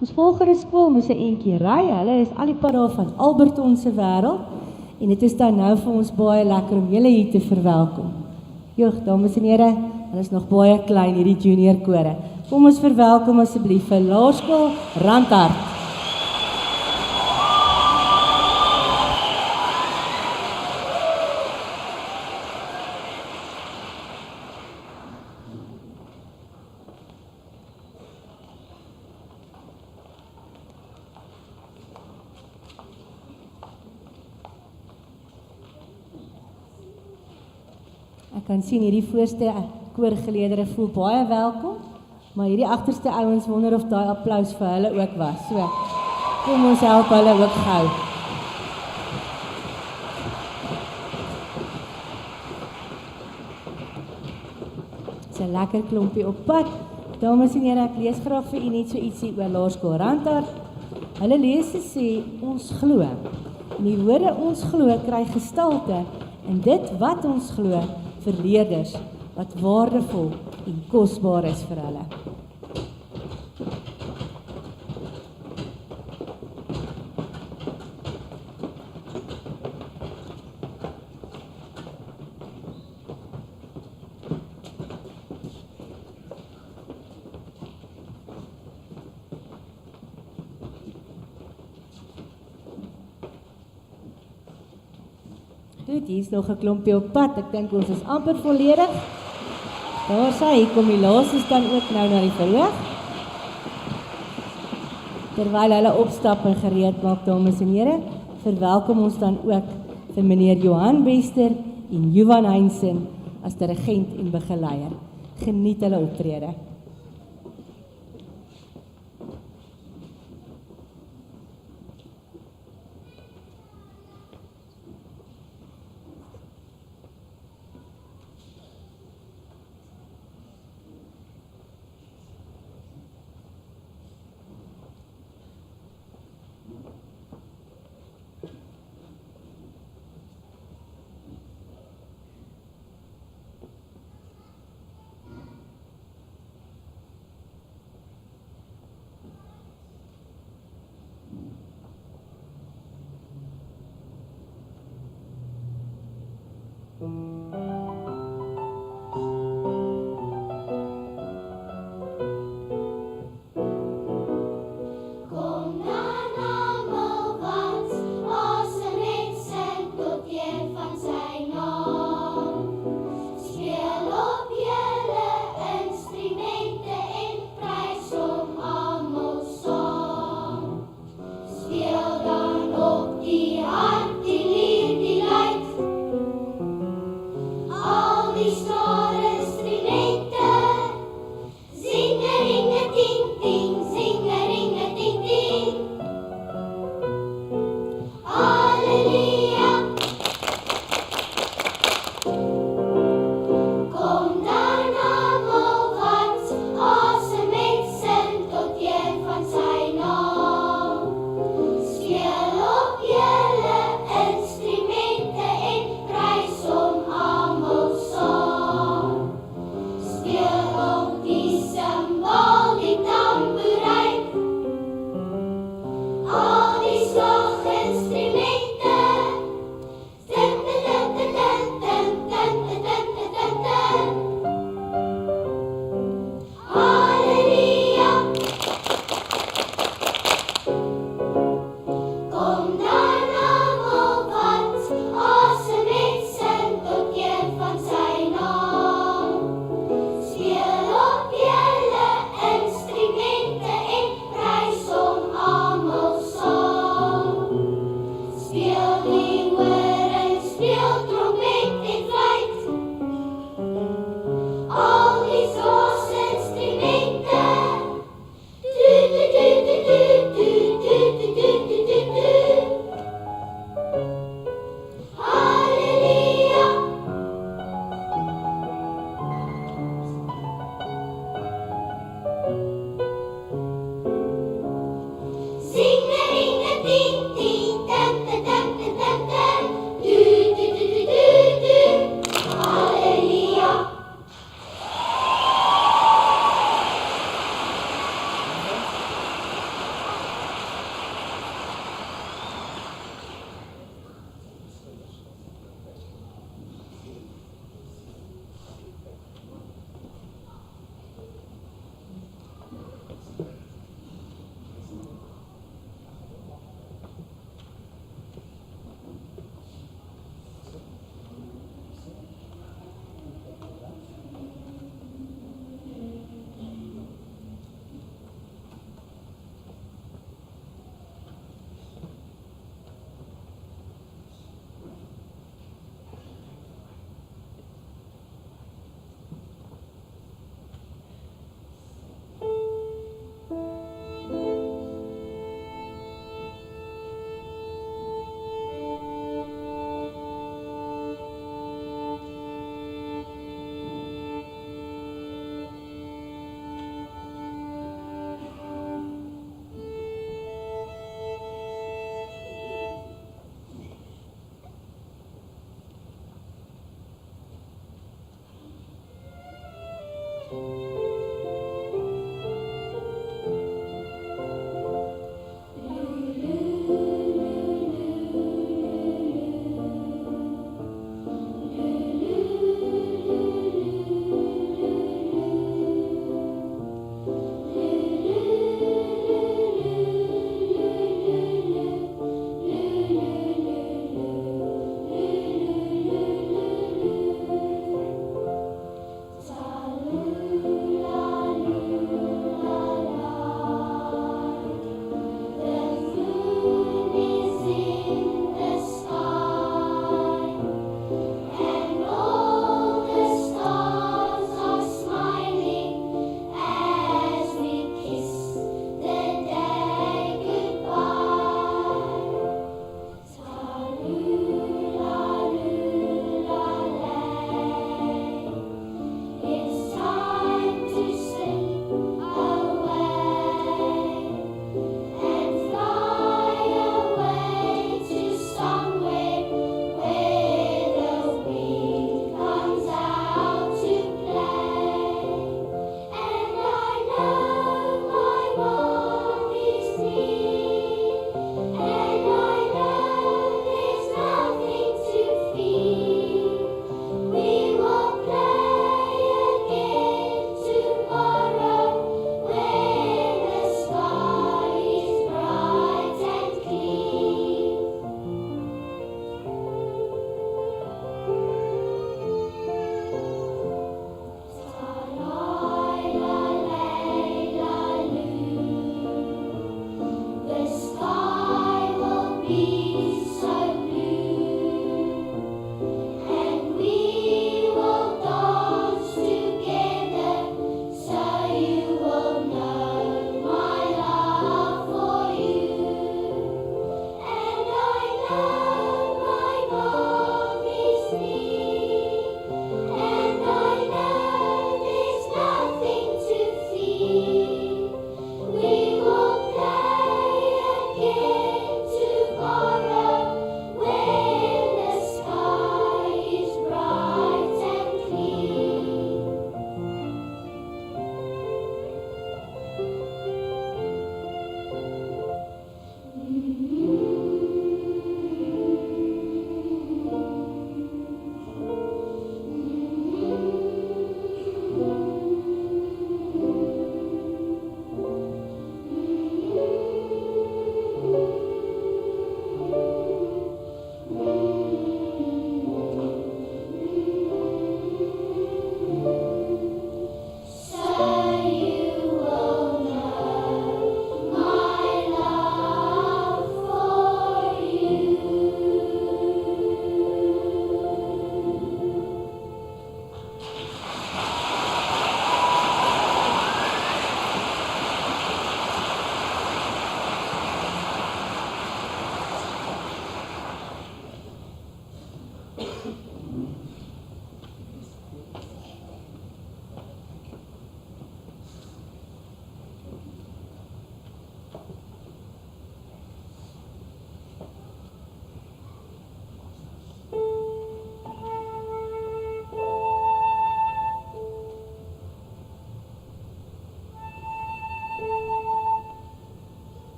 Ons volgende skool moes 'n entjie ry. Hulle is al die pad daar van Alberton se wêreld. En dit is dan nou vir ons baie lekker om julle hier te verwelkom. Joh, dames en here, hulle is nog baie klein, hierdie junior kore. Kom ons verwelkom asseblief vir Laerskool Randhart. Ek kan sien hierdie voorste koorgeleerdere voel baie welkom, maar hierdie agterste ouens wonder of daai applaus vir hulle ook was. So, kom ons help hulle ook gou. Dis 'n lekker klompie op pad. Dames en here, ek lees graag vir u net so ietsie oor Laerskool Randhart. Hulle lees en sê, ons glo. En die woorde ons glo kry gestalte in dit wat ons glo vir leerders wat waardevol en kosbaar is vir hulle. Goed, hier is nog 'n klompie op pad. Ek dink ons is amper volledig. Daar sê, hier kom die laaste dan ook nou na die verhoog. Terwyl hulle opstap en gereed maak, dames en here, verwelkom ons dan ook vir meneer Johan Bester en Johan Heinsen as dirigent en begeleier. Geniet hulle optrede.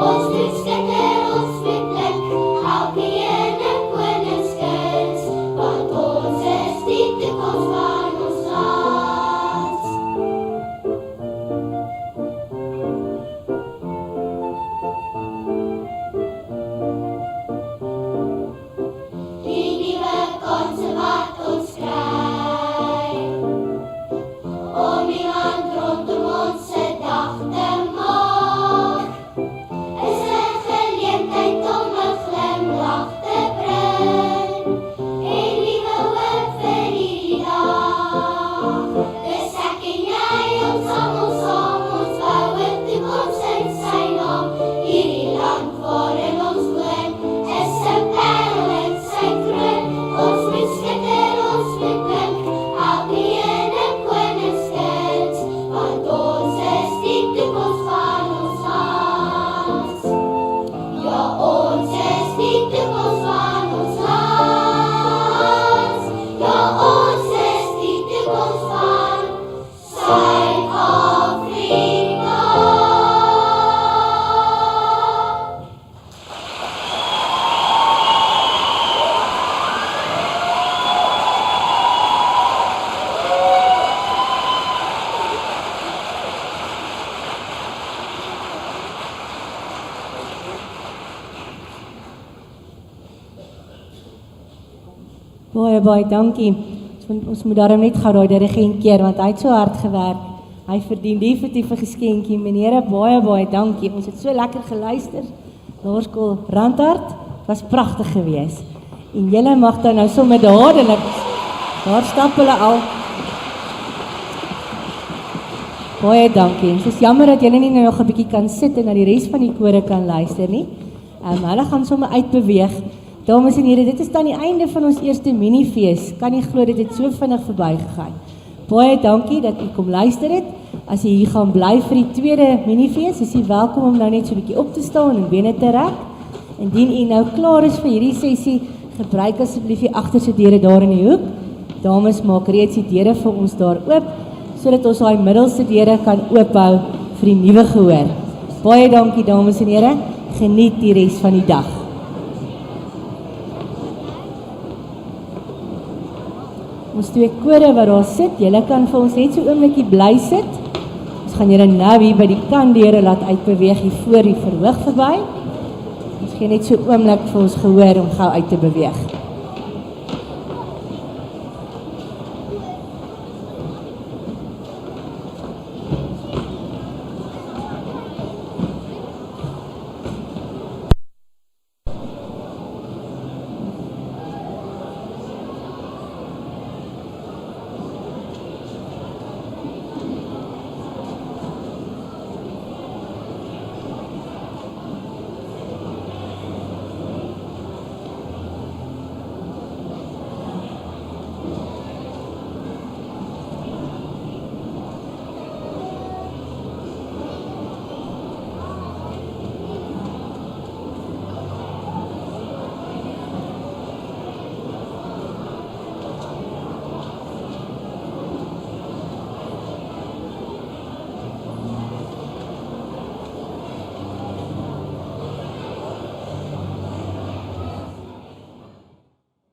Ons moet skitter, ons moet blik, elkeen 'n koningskind, want ons is die toekoms van ons land. Die nuwe kanse wat ons kry, om die land rondom ons se dag te maak, is 'n geleentheid om 'n glimlach te bring en liewe hoop vir hierdie dag. Dis ek en jy, ons almal saam, ons bou 'n toekoms in sy naam. Hierdie land waarin ons woon is 'n parel in sy kroon. Ons moet skitter, ons moet blink, elkeen 'n koningskind, want ons is die toekoms van ons land. Ja, ons is die toekoms van ons land. Ja, ons is die toekoms van Suid-Afrika. Baie dankie. Ons moet daarom net gou daai dirigent keer, want hy het so hard gewerk. Hy verdien definitief 'n geskenkie. Meneere, baie dankie. Ons het so lekker geluister. Laerskool Randhart was pragtig geweest. En julle mag dan nou sommer dadelik, daar stap hulle al. Baie dankie. En soos jammer dat julle nie nou nog 'n bietjie kan sit en na die res van die kore kan luister nie. Hulle gaan sommer uitbeweeg. Dames en here, dit is dan die einde van ons eerste minifees. Kan nie glo dit het so vinnig verbygegaan. Baie dankie dat u kom luister het. As jy hier gaan bly vir die tweede minifees, is jy welkom om nou net so 'n bietjie op te staan en bene te rek. Indien u nou klaar is vir hierdie sessie, gebruik asseblief die agterste deure daar in die hoek. Dames, maak reeds die deure vir ons daar oop, sodat ons daai middelste deure kan oophou vir die nuwe gehoor. Baie dankie dames en here. Geniet die res van die dag. Ons twee kore wat daar sit, julle kan vir ons net so 'n oombliekie bly sit. Ons gaan julle nou hier by die kantdeure laat uitbeweeg hier voor die verhoog verby. Ons gee net so 'n oomblik vir ons gehoor om gou uit te beweeg.